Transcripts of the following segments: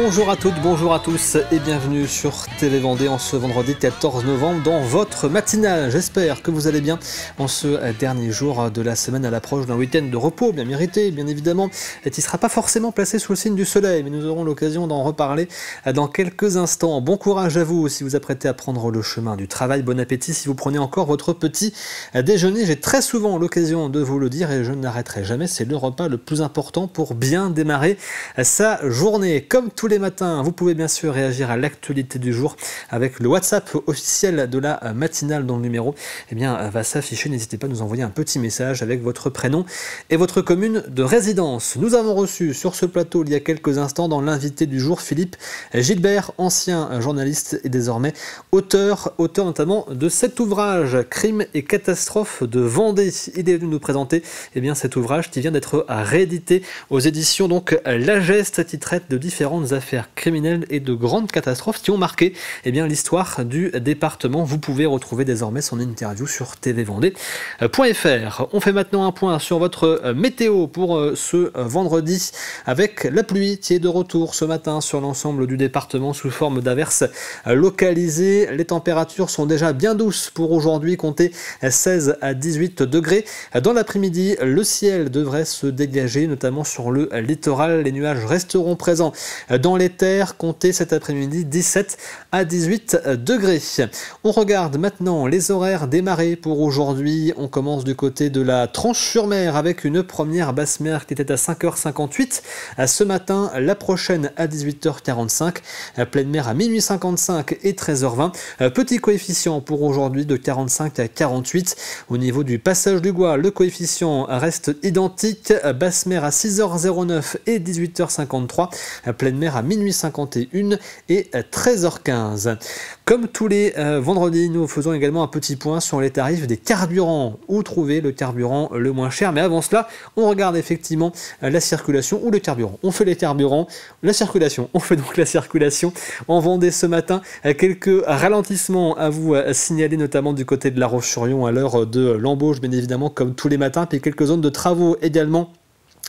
Bonjour à toutes, bonjour à tous et bienvenue sur TV Vendée en ce vendredi 14 novembre dans votre matinale. J'espère que vous allez bien en ce dernier jour de la semaine à l'approche d'un week-end de repos bien mérité, bien évidemment, et qui ne sera pas forcément placé sous le signe du soleil, mais nous aurons l'occasion d'en reparler dans quelques instants. Bon courage à vous si vous apprêtez à prendre le chemin du travail, bon appétit si vous prenez encore votre petit déjeuner. J'ai très souvent l'occasion de vous le dire et je n'arrêterai jamais, c'est le repas le plus important pour bien démarrer sa journée. Comme tous les matins, vous pouvez bien sûr réagir à l'actualité du jour avec le WhatsApp officiel de la matinale dont le numéro va s'afficher. N'hésitez pas à nous envoyer un petit message avec votre prénom et votre commune de résidence. Nous avons reçu sur ce plateau il y a quelques instants dans l'invité du jour Philippe Gilbert, ancien journaliste et désormais auteur notamment de cet ouvrage Crimes et catastrophes de Vendée. Il est venu nous présenter cet ouvrage qui vient d'être réédité aux éditions La Geste, qui traite de différentes affaires criminelles et de grandes catastrophes qui ont marqué l'histoire du département. Vous pouvez retrouver désormais son interview sur tvvendée.fr. On fait maintenant un point sur votre météo pour ce vendredi avec la pluie qui est de retour ce matin sur l'ensemble du département sous forme d'averses localisées. Les températures sont déjà bien douces pour aujourd'hui, comptez 16 à 18 degrés. Dans l'après-midi, le ciel devrait se dégager, notamment sur le littoral. Les nuages resteront présents dans les terres, comptez cet après-midi 17 à 18 degrés. On regarde maintenant les horaires des marées pour aujourd'hui. On commence du côté de la Tranche-sur-Mer avec une première basse mer qui était à 5h58 ce matin, la prochaine à 18h45, pleine mer à minuit 55 et 13h20. Petit coefficient pour aujourd'hui de 45 à 48. Au niveau du passage du Gois, le coefficient reste identique, basse mer à 6h09 et 18h53, pleine mer à minuit 51 et 13h15. Comme tous les vendredis, nous faisons également un petit point sur les tarifs des carburants. Où trouver le carburant le moins cher? Mais avant cela, on regarde effectivement la circulation ou le carburant. On fait les carburants, la circulation. On fait donc la circulation en Vendée ce matin. Quelques ralentissements à vous signaler, notamment du côté de La Roche-sur-Yon à l'heure de l'embauche, bien évidemment, comme tous les matins. Puis quelques zones de travaux également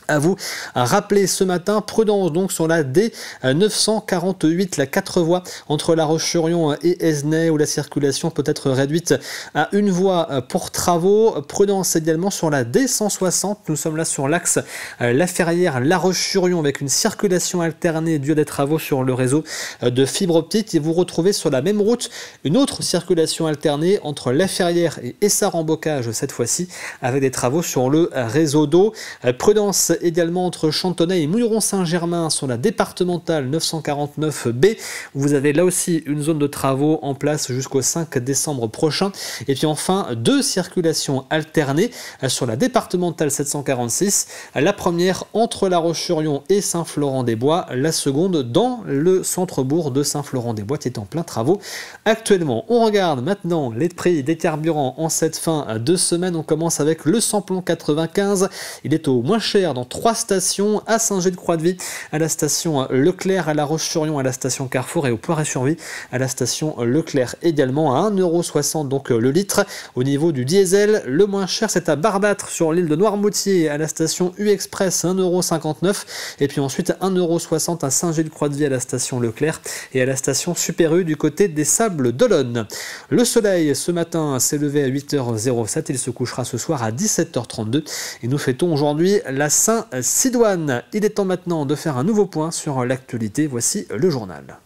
à vous rappeler ce matin. Prudence donc sur la D948, la 4 voies entre La Roche-sur-Yon et Esnay, où la circulation peut être réduite à une voie pour travaux. Prudence également sur la D160, nous sommes là sur l'axe La Ferrière-La Roche-sur-Yon avec une circulation alternée due à des travaux sur le réseau de fibre optique, et vous retrouvez sur la même route une autre circulation alternée entre La Ferrière et Essart-en-Bocage cette fois-ci avec des travaux sur le réseau d'eau. Prudence également entre Chantonnay et Mouilleron-Saint-Germain sur la départementale 949B. Vous avez là aussi une zone de travaux en place jusqu'au 5 décembre prochain. Et puis enfin, deux circulations alternées sur la départementale 746. La première entre La Roche-sur-Yon et Saint-Florent-des-Bois. La seconde dans le centre-bourg de Saint-Florent-des-Bois qui est en plein travaux actuellement. On regarde maintenant les prix des carburants en cette fin de semaine. On commence avec le samplon 95. Il est au moins cher dans 3 stations, à Saint-Gilles-de-Croix-de-Vie, à la station Leclerc, à La Roche-sur-Yon, à la station Carrefour et au Poiré-sur-Vie, à la station Leclerc également à 1,60 € donc le litre. Au niveau du diesel, le moins cher c'est à Barbâtre sur l'île de Noirmoutier, à la station U-Express 1,59 € et puis ensuite 1,60 € à Saint-Gilles-de-Croix-de-Vie à la station Leclerc et à la station Super U du côté des Sables d'Olonne. Le soleil ce matin s'est levé à 8h07, il se couchera ce soir à 17h32 et nous fêtons aujourd'hui la Saint-Sidoine. Il est temps maintenant de faire un nouveau point sur l'actualité. Voici le journal.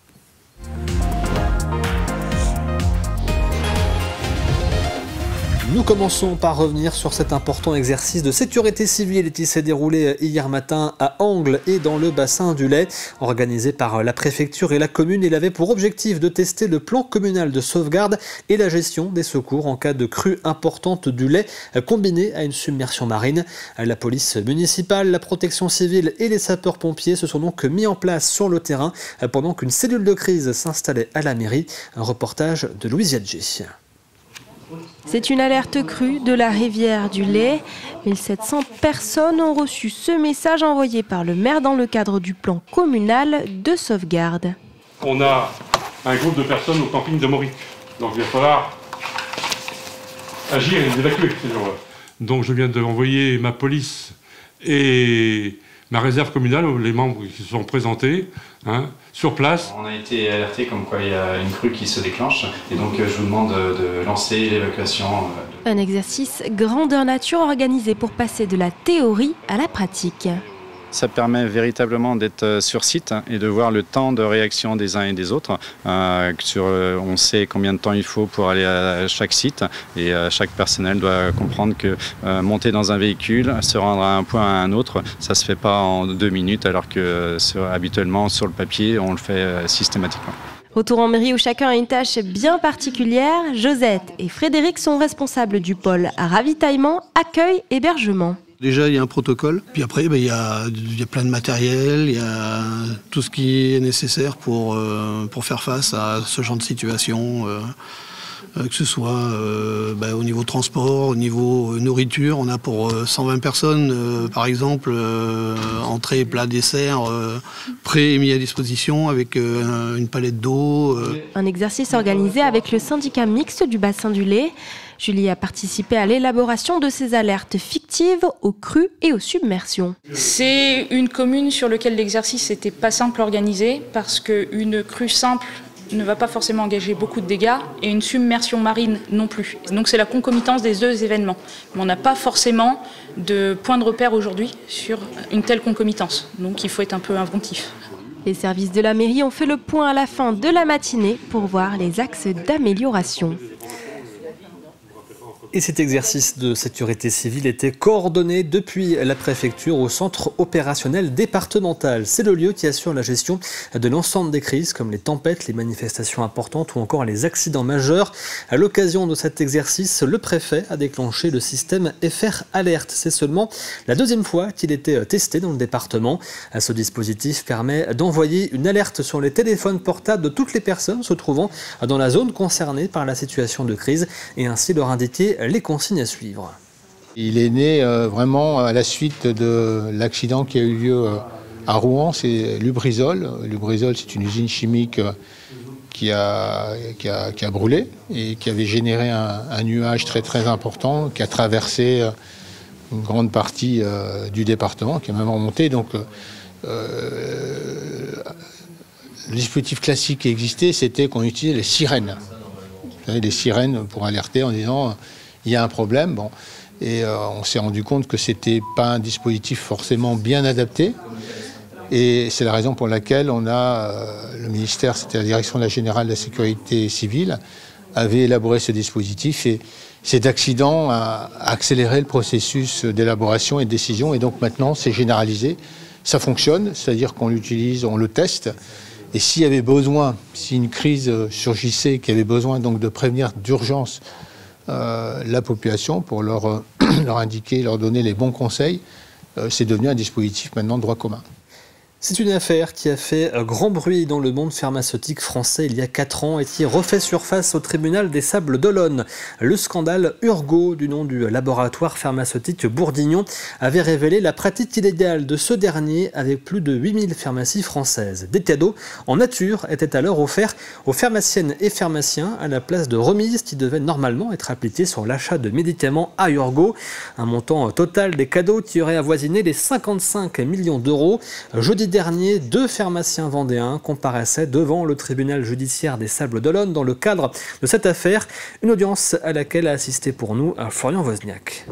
Nous commençons par revenir sur cet important exercice de sécurité civile qui s'est déroulé hier matin à Angles et dans le bassin du Lay. Organisé par la préfecture et la commune, il avait pour objectif de tester le plan communal de sauvegarde et la gestion des secours en cas de crue importante du Lay combinée à une submersion marine. La police municipale, la protection civile et les sapeurs-pompiers se sont donc mis en place sur le terrain pendant qu'une cellule de crise s'installait à la mairie. Un reportage de Louise Yadji. C'est une alerte crue de la rivière du Lay. 1700 personnes ont reçu ce message envoyé par le maire dans le cadre du plan communal de sauvegarde. On a un groupe de personnes au camping de Maurice. Donc il va falloir agir et les évacuer ces gens-là. Donc je viens de envoyer ma police et Ma réserve communale, les membres qui se sont présentés, sur place. On a été alerté comme quoi il y a une crue qui se déclenche et donc je vous demande de lancer l'évacuation. Un exercice grandeur nature organisé pour passer de la théorie à la pratique. Ça permet véritablement d'être sur site et de voir le temps de réaction des uns et des autres. On sait combien de temps il faut pour aller à chaque site et chaque personnel doit comprendre que monter dans un véhicule, se rendre à un point à un autre, ça ne se fait pas en 2 minutes alors que habituellement sur le papier on le fait systématiquement. Retour en mairie où chacun a une tâche bien particulière, Josette et Frédéric sont responsables du pôle ravitaillement, accueil, hébergement. Déjà, il y a un protocole, puis après, il y a plein de matériel, il y a tout ce qui est nécessaire pour faire face à ce genre de situation, que ce soit au niveau transport, au niveau nourriture. On a pour 120 personnes, par exemple, entrée, plat, dessert, prêt et mis à disposition avec une palette d'eau. Un exercice organisé avec le syndicat mixte du bassin du Lay. Julie a participé à l'élaboration de ces alertes fictives aux crues et aux submersions. C'est une commune sur laquelle l'exercice n'était pas simple à organiser parce qu'une crue simple ne va pas forcément engager beaucoup de dégâts et une submersion marine non plus. Donc c'est la concomitance des 2 événements. Mais on n'a pas forcément de point de repère aujourd'hui sur une telle concomitance. Donc il faut être un peu inventif. Les services de la mairie ont fait le point à la fin de la matinée pour voir les axes d'amélioration. Et cet exercice de sécurité civile était coordonné depuis la préfecture au centre opérationnel départemental. C'est le lieu qui assure la gestion de l'ensemble des crises comme les tempêtes, les manifestations importantes ou encore les accidents majeurs. À l'occasion de cet exercice, le préfet a déclenché le système FR Alerte. C'est seulement la 2e fois qu'il était testé dans le département. Ce dispositif permet d'envoyer une alerte sur les téléphones portables de toutes les personnes se trouvant dans la zone concernée par la situation de crise et ainsi leur indiquer les consignes à suivre. Il est né vraiment à la suite de l'accident qui a eu lieu à Rouen, c'est Lubrizol. Lubrizol, c'est une usine chimique qui a brûlé et qui avait généré un nuage très très important qui a traversé une grande partie du département, qui a même remonté. Donc, le dispositif classique qui existait, c'était qu'on utilisait les sirènes. Vous savez, les sirènes pour alerter en disant il y a un problème. Bon. Et on s'est rendu compte que ce n'était pas un dispositif forcément bien adapté. Et c'est la raison pour laquelle le ministère, c'était la Direction générale de la sécurité civile, avait élaboré ce dispositif. Et cet accident a accéléré le processus d'élaboration et de décision. Et donc maintenant, c'est généralisé. Ça fonctionne, c'est-à-dire qu'on l'utilise, on le teste. Et s'il y avait besoin, si une crise surgissait, qu'il y avait besoin donc de prévenir d'urgence la population pour leur indiquer, leur donner les bons conseils, c'est devenu un dispositif maintenant de droit commun. C'est une affaire qui a fait grand bruit dans le monde pharmaceutique français il y a 4 ans et qui refait surface au tribunal des Sables d'Olonne. Le scandale Urgo, du nom du laboratoire pharmaceutique Bourdignon, avait révélé la pratique illégale de ce dernier avec plus de 8000 pharmacies françaises. Des cadeaux en nature étaient alors offerts aux pharmaciennes et pharmaciens à la place de remises qui devaient normalement être appliquées sur l'achat de médicaments à Urgo. Un montant total des cadeaux qui aurait avoisiné les 55 millions d'euros. Jeudi dernier, 2 pharmaciens vendéens comparaissaient devant le tribunal judiciaire des Sables d'Olonne dans le cadre de cette affaire. Une audience à laquelle a assisté pour nous Florian Wozniak.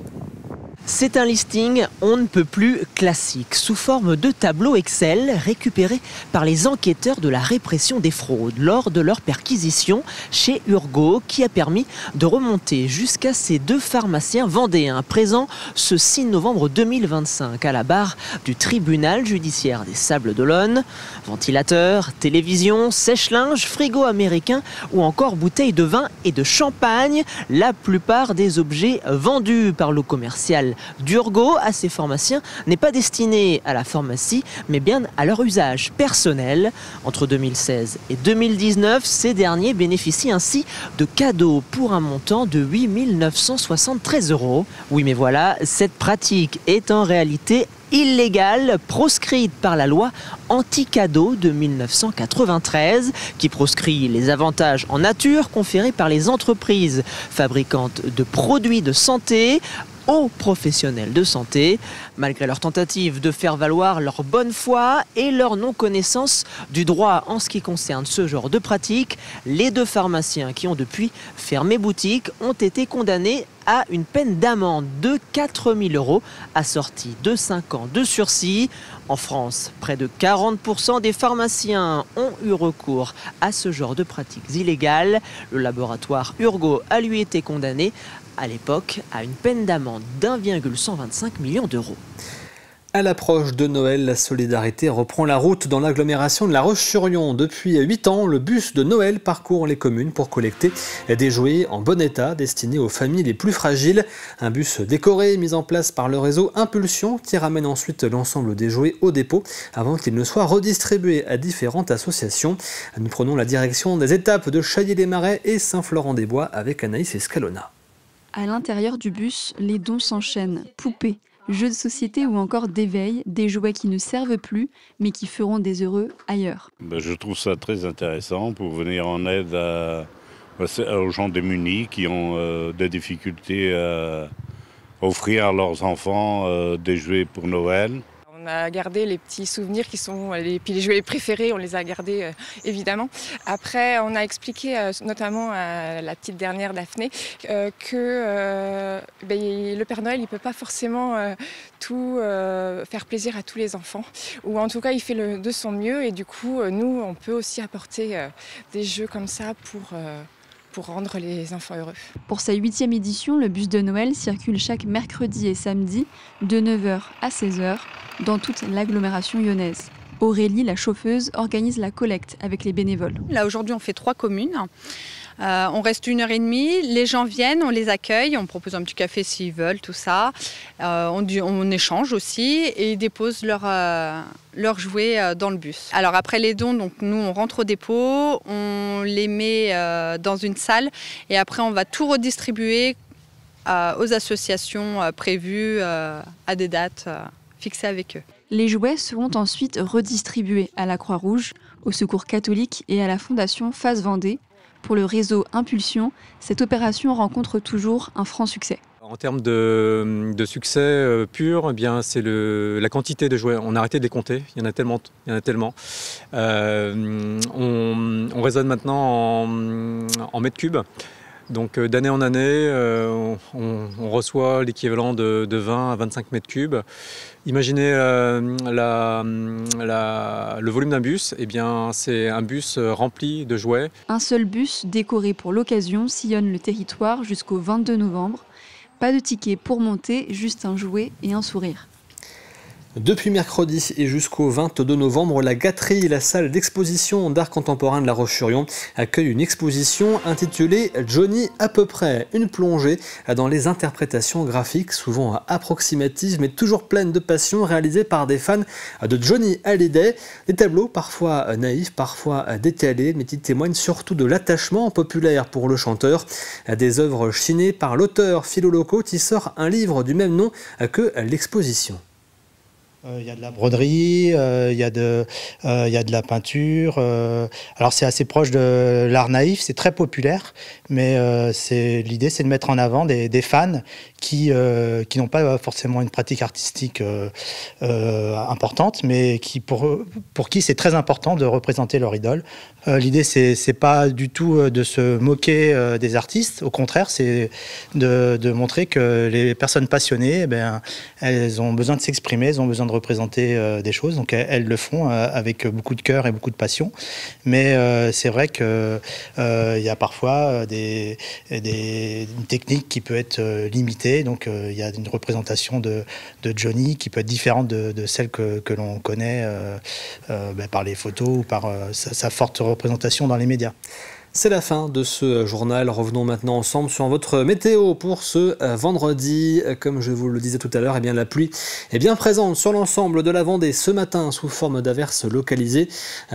C'est un listing on ne peut plus classique, sous forme de tableau Excel récupéré par les enquêteurs de la répression des fraudes lors de leur perquisition chez Urgo, qui a permis de remonter jusqu'à ces 2 pharmaciens vendéens présents ce 6 novembre 2025 à la barre du tribunal judiciaire des Sables d'Olonne. Ventilateurs, télévision, sèche-linge, frigo américain ou encore bouteilles de vin et de champagne, la plupart des objets vendus par le commercial d'Urgo à ces pharmaciens n'est pas destiné à la pharmacie, mais bien à leur usage personnel. Entre 2016 et 2019, ces derniers bénéficient ainsi de cadeaux pour un montant de 8 973 €. Oui, mais voilà, cette pratique est en réalité illégale, proscrite par la loi anti-cadeau de 1993, qui proscrit les avantages en nature conférés par les entreprises fabricantes de produits de santé aux professionnels de santé. Malgré leur tentative de faire valoir leur bonne foi et leur non-connaissance du droit en ce qui concerne ce genre de pratique, les 2 pharmaciens qui ont depuis fermé boutique ont été condamnés à une peine d'amende de 4 000 € assortie de 5 ans de sursis. En France, près de 40% des pharmaciens ont eu recours à ce genre de pratiques illégales. Le laboratoire Urgo a lui été condamné à l'époque à une peine d'amende d'1,125 million €. À l'approche de Noël, la solidarité reprend la route dans l'agglomération de La Roche-sur-Yon. Depuis 8 ans, le bus de Noël parcourt les communes pour collecter des jouets en bon état destinés aux familles les plus fragiles. Un bus décoré mis en place par le réseau Impulsion qui ramène ensuite l'ensemble des jouets au dépôt avant qu'ils ne soient redistribués à différentes associations. Nous prenons la direction des étapes de Chailly-les-Marais et Saint-Florent-des-Bois avec Anaïs Escalona. À l'intérieur du bus, les dons s'enchaînent. Poupées, jeux de société ou encore d'éveil, des jouets qui ne servent plus, mais qui feront des heureux ailleurs. Je trouve ça très intéressant pour venir en aide aux gens démunis qui ont des difficultés à offrir à leurs enfants des jouets pour Noël. On a gardé les petits souvenirs qui sont les jouets préférés, on les a gardés évidemment. Après, on a expliqué notamment à la petite dernière Daphné que le Père Noël il peut pas forcément tout faire plaisir à tous les enfants, ou en tout cas il fait de son mieux, et du coup nous on peut aussi apporter des jeux comme ça pour rendre les enfants heureux. Pour sa 8e édition, le bus de Noël circule chaque mercredi et samedi de 9h à 16h dans toute l'agglomération lyonnaise. Aurélie, la chauffeuse, organise la collecte avec les bénévoles. Là aujourd'hui on fait 3 communes. On reste 1h30, les gens viennent, on les accueille, on propose un petit café s'ils veulent, tout ça. On échange aussi et ils déposent leurs jouets dans le bus. Alors après les dons, donc nous on rentre au dépôt, on les met dans une salle et après on va tout redistribuer aux associations prévues à des dates fixées avec eux. Les jouets seront ensuite redistribués à la Croix-Rouge, au Secours catholique et à la Fondation Face Vendée. Pour le réseau Impulsion, cette opération rencontre toujours un franc succès. En termes de succès pur, eh bien, c'est la quantité de jouets. On a arrêté de les compter, il y en a tellement. On raisonne maintenant en mètres cubes. Donc d'année en année, on reçoit l'équivalent de 20 à 25 mètres cubes. Imaginez le volume d'un bus, eh bien, c'est un bus rempli de jouets. Un seul bus décoré pour l'occasion sillonne le territoire jusqu'au 22 novembre. Pas de ticket pour monter, juste un jouet et un sourire. Depuis mercredi et jusqu'au 22 novembre, la Gâterie, la salle d'exposition d'art contemporain de La Roche-sur-Yon, accueille une exposition intitulée « Johnny à peu près ». Une plongée dans les interprétations graphiques, souvent approximatives mais toujours pleines de passion, réalisées par des fans de Johnny Hallyday. Des tableaux parfois naïfs, parfois décalés, mais qui témoignent surtout de l'attachement populaire pour le chanteur. Des œuvres chinées par l'auteur Philo Loco qui sort un livre du même nom que l'exposition. Il y a de la broderie, il y a de la peinture. Alors c'est assez proche de l'art naïf, c'est très populaire, mais l'idée c'est de mettre en avant des fans qui n'ont pas forcément une pratique artistique importante, mais pour qui c'est très important de représenter leur idole. L'idée c'est pas du tout de se moquer des artistes, au contraire c'est de montrer que les personnes passionnées, elles ont besoin de s'exprimer, elles ont besoin de représenter des choses, donc elles le font avec beaucoup de cœur et beaucoup de passion, mais c'est vrai qu'il y a parfois une technique qui peut être limitée, donc il y a une représentation de Johnny qui peut être différente de celle que l'on connaît par les photos ou par sa forte représentation dans les médias. C'est la fin de ce journal. Revenons maintenant ensemble sur votre météo pour ce vendredi. Comme je vous le disais tout à l'heure, la pluie est bien présente sur l'ensemble de la Vendée ce matin sous forme d'averses localisées.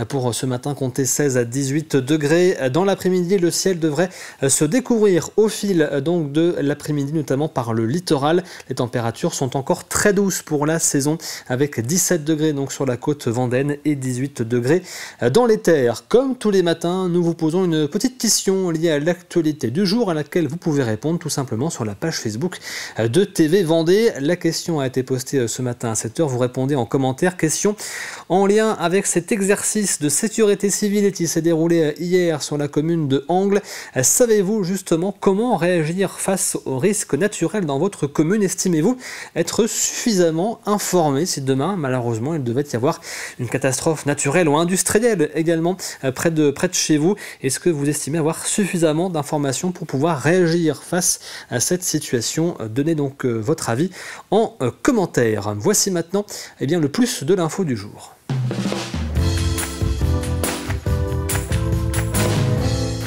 Pour ce matin, comptez 16 à 18 degrés. Dans l'après-midi, le ciel devrait se découvrir au fil donc de l'après-midi, notamment par le littoral. Les températures sont encore très douces pour la saison, avec 17 degrés donc sur la côte vendéenne et 18 degrés dans les terres. Comme tous les matins, nous vous posons une petite question liée à l'actualité du jour à laquelle vous pouvez répondre tout simplement sur la page Facebook de TV Vendée. La question a été postée ce matin à 7h. Vous répondez en commentaire. Question en lien avec cet exercice de sécurité civile qui s'est déroulé hier sur la commune de Angles. Savez-vous justement comment réagir face aux risques naturels dans votre commune? Estimez-vous être suffisamment informé si demain, malheureusement, il devait y avoir une catastrophe naturelle ou industrielle également près de chez vous? Est-ce que vous estimez avoir suffisamment d'informations pour pouvoir réagir face à cette situation? Donnez donc votre avis en commentaire. Voici maintenant le plus de l'info du jour.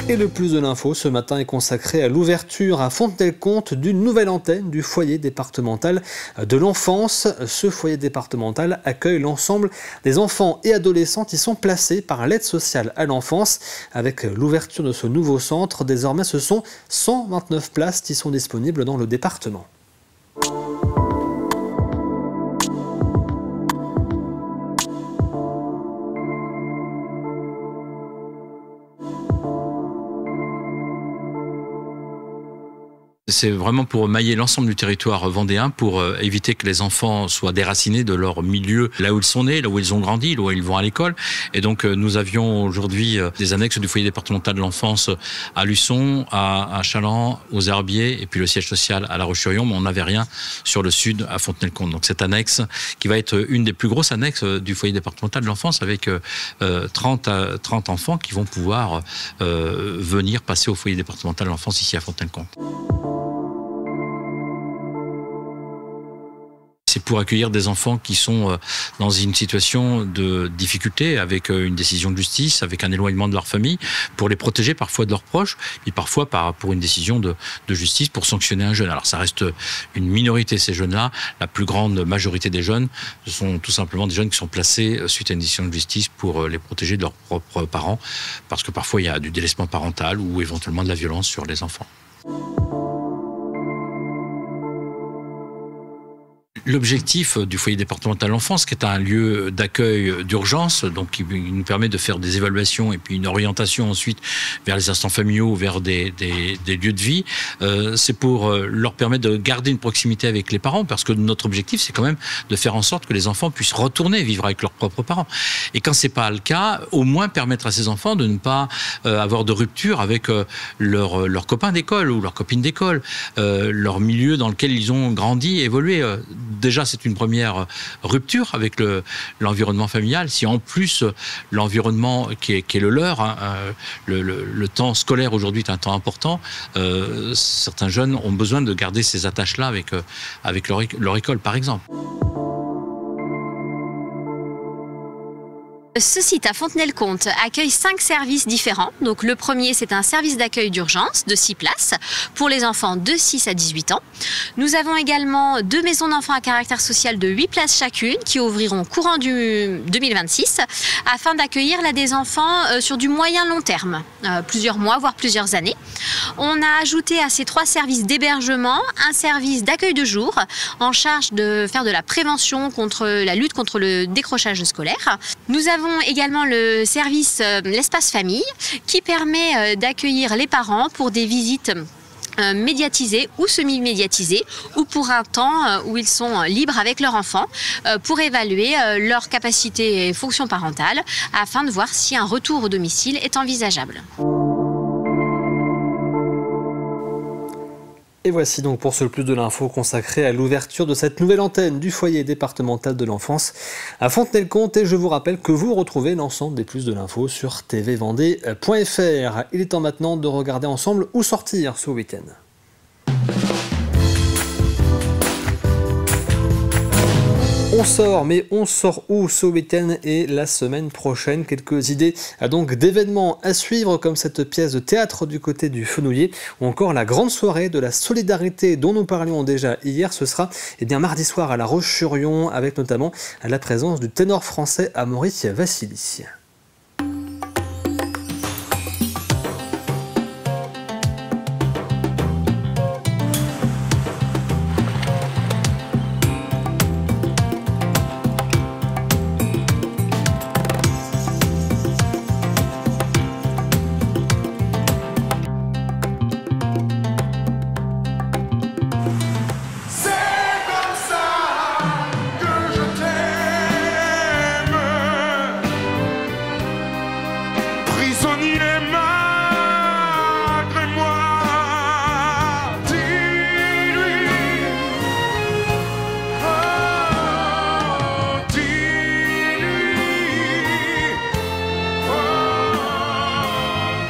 Et le plus de l'info ce matin est consacré à l'ouverture à Fontenay-le-Comte d'une nouvelle antenne du foyer départemental de l'enfance. Ce foyer départemental accueille l'ensemble des enfants et adolescents qui sont placés par l'aide sociale à l'enfance. Avec l'ouverture de ce nouveau centre, désormais ce sont 129 places qui sont disponibles dans le département. C'est vraiment pour mailler l'ensemble du territoire vendéen, pour éviter que les enfants soient déracinés de leur milieu, là où ils sont nés, là où ils ont grandi, là où ils vont à l'école. Et donc nous avions aujourd'hui des annexes du foyer départemental de l'enfance à Luçon, à Chaland, aux Herbiers, et puis le siège social à La Roche-sur-Yon, mais on n'avait rien sur le sud à Fontenay-le-Comte. Donc cette annexe, qui va être une des plus grosses annexes du foyer départemental de l'enfance, avec 30 enfants qui vont pouvoir venir passer au foyer départemental de l'enfance ici à Fontenay-le-Comte. C'est pour accueillir des enfants qui sont dans une situation de difficulté, avec une décision de justice, avec un éloignement de leur famille, pour les protéger parfois de leurs proches, et parfois pour une décision de justice pour sanctionner un jeune. Alors ça reste une minorité, ces jeunes-là. La plus grande majorité des jeunes, ce sont tout simplement des jeunes qui sont placés suite à une décision de justice pour les protéger de leurs propres parents, parce que parfois il y a du délaissement parental ou éventuellement de la violence sur les enfants. L'objectif du foyer départemental de l'enfance, qui est un lieu d'accueil d'urgence, donc qui nous permet de faire des évaluations et puis une orientation ensuite vers les instants familiaux, vers des lieux de vie, c'est pour leur permettre de garder une proximité avec les parents, parce que notre objectif, c'est quand même de faire en sorte que les enfants puissent retourner vivre avec leurs propres parents. Et quand c'est pas le cas, au moins permettre à ces enfants de ne pas avoir de rupture avec leurs copains d'école ou leurs copines d'école, leur milieu dans lequel ils ont grandi, évolué. Déjà, c'est une première rupture avec l'environnement familial. Si en plus l'environnement qui est le leur, hein, le temps scolaire aujourd'hui est un temps important, certains jeunes ont besoin de garder ces attaches-là avec leur école, par exemple. Ce site à Fontenay-le-Comte accueille 5 services différents. Donc le premier, c'est un service d'accueil d'urgence de 6 places pour les enfants de 6 à 18 ans. Nous avons également 2 maisons d'enfants à caractère social de 8 places chacune qui ouvriront courant du 2026 afin d'accueillir là des enfants sur du moyen long terme, plusieurs mois voire plusieurs années. On a ajouté à ces 3 services d'hébergement un service d'accueil de jour en charge de faire de la prévention contre la lutte contre le décrochage scolaire. Nous avons également le service l'espace famille qui permet d'accueillir les parents pour des visites médiatisées ou semi-médiatisées ou pour un temps où ils sont libres avec leur enfant pour évaluer leur capacité et fonction parentale afin de voir si un retour au domicile est envisageable. Et voici donc pour ce plus de l'info consacré à l'ouverture de cette nouvelle antenne du foyer départemental de l'enfance à Fontenay-le-Comte. Et je vous rappelle que vous retrouvez l'ensemble des plus de l'info sur tvvendée.fr. Il est temps maintenant de regarder ensemble où sortir ce week-end. On sort, mais on sort où ce week-end et la semaine prochaine? Quelques idées donc d'événements à suivre, comme cette pièce de théâtre du côté du Fenouillet, ou encore la grande soirée de la solidarité dont nous parlions déjà hier. Ce sera mardi soir à La Roche-sur-Yon, avec notamment la présence du ténor français Amaury Vassili. prisonnier malgré moi. Dis-lui, oh, dis-lui, oh,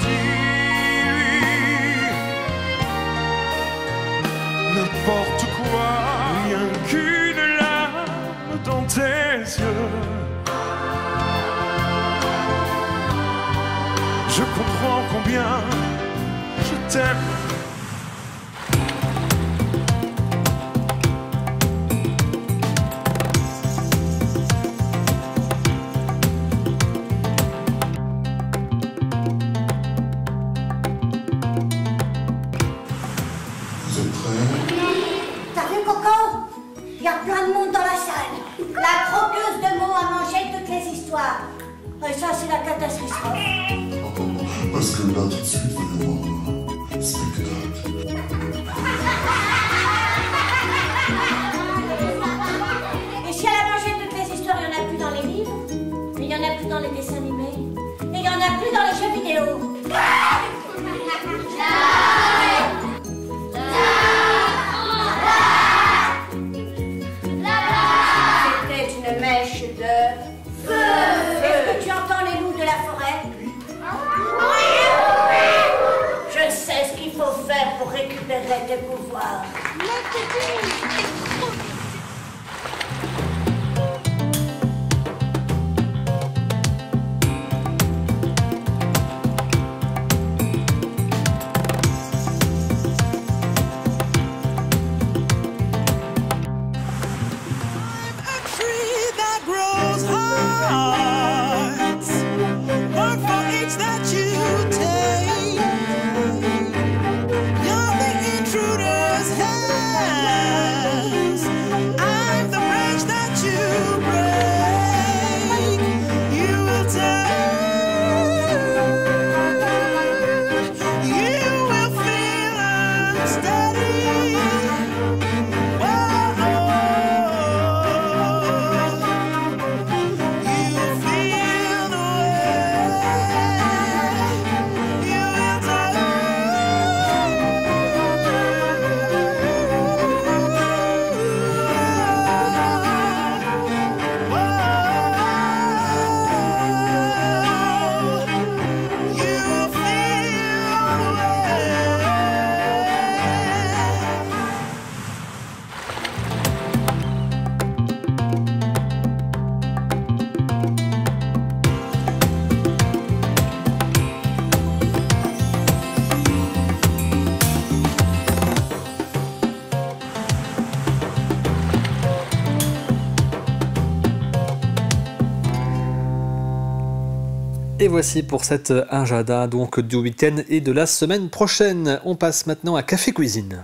dis-lui, n'importe quoi, rien qu'une larme dans tes yeux. Je comprends combien je t'aime. Vous êtes prêts? T'as vu, Coco? Il y a plein de monde dans la salle. La croqueuse de mots a mangé toutes les histoires. Et ça, c'est la catastrophe. Parce que là, tout de suite, il va y avoir un spectacle. Et si elle a mangé toutes les histoires, il n'y en a plus dans les livres, il n'y en a plus dans les dessins animés, et il n'y en a plus dans les jeux vidéo. C'était une mèche de feu. Est-ce que tu entends les loups de la forêt? Je sais ce qu'il faut faire pour récupérer tes pouvoirs. Et voici pour cette agenda donc du week-end et de la semaine prochaine. On passe maintenant à Café Cuisine.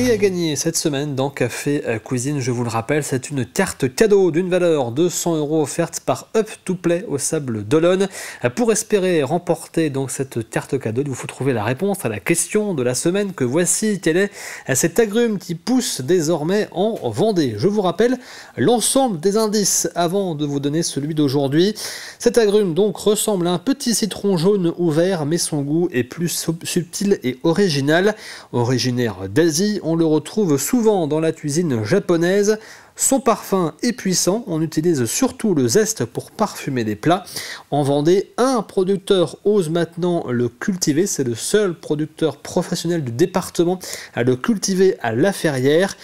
Et à gagner cette semaine dans Café Cuisine, je vous le rappelle, c'est une carte cadeau d'une valeur de 100 € offerte par Up to Play au Sable d'Olonne. Pour espérer remporter donc cette carte cadeau, il vous faut trouver la réponse à la question de la semaine que voici. Quel est cet agrume qui pousse désormais en Vendée? Je vous rappelle l'ensemble des indices avant de vous donner celui d'aujourd'hui. Cet agrume donc ressemble à un petit citron jaune ou vert, mais son goût est plus subtil et original. Originaire d'Asie, on le retrouve souvent dans la cuisine japonaise. Son parfum est puissant, on utilise surtout le zeste pour parfumer les plats. En Vendée, un producteur ose maintenant le cultiver, c'est le seul producteur professionnel du département à le cultiver à La Ferrière.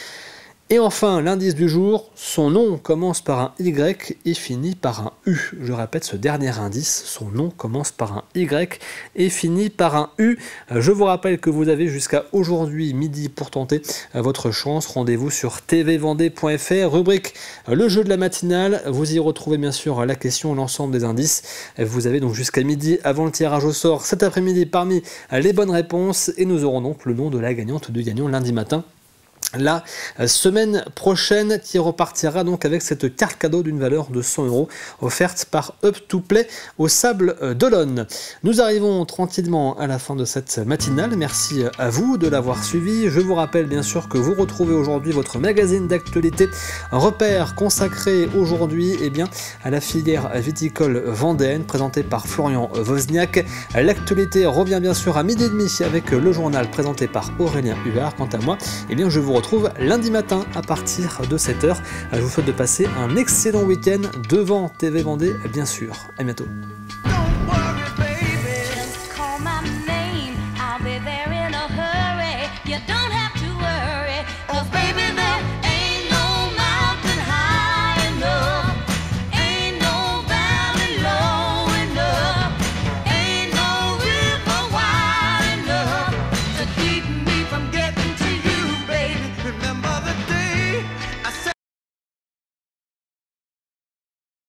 Et enfin, l'indice du jour, son nom commence par un Y et finit par un U. Je répète ce dernier indice, son nom commence par un Y et finit par un U. Je vous rappelle que vous avez jusqu'à aujourd'hui midi pour tenter votre chance. Rendez-vous sur tvvendée.fr, rubrique le jeu de la matinale. Vous y retrouvez bien sûr la question, l'ensemble des indices. Vous avez donc jusqu'à midi avant le tirage au sort cet après-midi parmi les bonnes réponses. Et nous aurons donc le nom de la gagnante du gagnant lundi matin la semaine prochaine, qui repartira donc avec cette carte cadeau d'une valeur de 100 € offerte par Up2Play au Sable d'Olonne. Nous arrivons tranquillement à la fin de cette matinale. Merci à vous de l'avoir suivi. Je vous rappelle bien sûr que vous retrouvez aujourd'hui votre magazine d'actualité Repère, consacré aujourd'hui à la filière viticole vendéenne, présentée par Florian Wozniak. L'actualité revient bien sûr à 12h30 avec le journal présenté par Aurélien Huard. Quant à moi, je vous retrouve lundi matin à partir de 7h. Je vous souhaite de passer un excellent week-end devant TV Vendée, bien sûr. À bientôt.